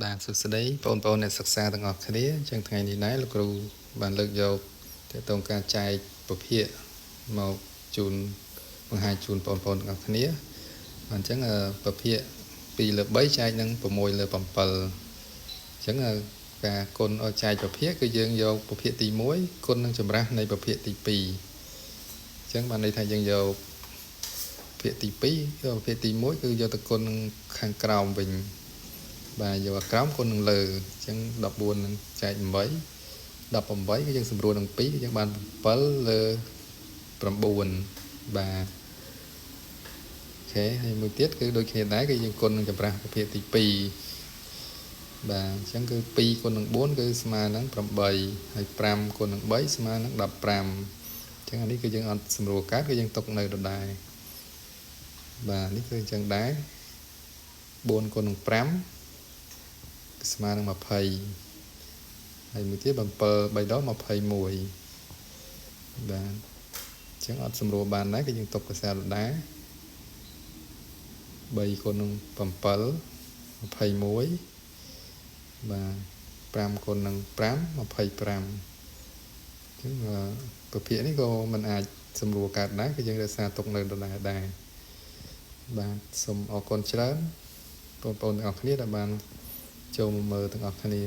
បាទសួស្តីបងប្អូនអ្នកសិក្សាទាំងអស់គ្នាចឹងថ្ងៃនេះដែរលោកគ្រូបានលើកយកទាក់ទងការចែកពភាគមកជូនបង្ហាញជូនបងប្អូនទាំងអស់គ្នាអញ្ចឹងពភាគ2/3ចែកនឹង6/7អញ្ចឹងការគុណឲ្យចែកពភាគគឺយើងយកពភាគទី1គុណនឹងចម្រាស់នៃពភាគទី2អញ្ចឹងបានន័យថាយើងយកពភាគទី2យកពភាគទី1គឺយកទៅគុណនឹងខាងក្រោមវិញបាទយកក្រោមគុណនឹងលើអញ្ចឹង14នឹងចែក8គឺយើងសម្រួលនឹង2គឺយើងបាន7/9បាទអូខេហើយមួយទៀតគឺដូចគ្នាដែរគឺយើងគុណនឹងចម្រាស់ពភាគទី2បាទអញ្ចឹងគឺ2គុណនឹង4គឺស្មើនឹង8ហើយ5គុណនឹង3ស្មើនឹង15អញ្ចឹងអានេះគឺយើងអត់សម្រួលកើតគឺយើងទុកនៅដដែលបាទនេះគឺអញ្ចឹងដែរ4គុណនឹង5ស្មើនឹង20ហើយមួយទៀត7 3ដង21បាទអញ្ចឹងអត់សម្រួលបានដែរគឺយើងទុកកសាដដែល3គុណនឹង7 21បាទ5គុណនឹង5 25អញ្ចឹងពភាគនេះក៏មិនអាចសម្រួលកើតដែរគឺយើងរក្សាទុកនៅដដែលដែរបាទសូមអរគុណច្រើនបងប្អូនទាំងអស់គ្នាដែលបានចូលមកមើលទាំងអស់គ្នា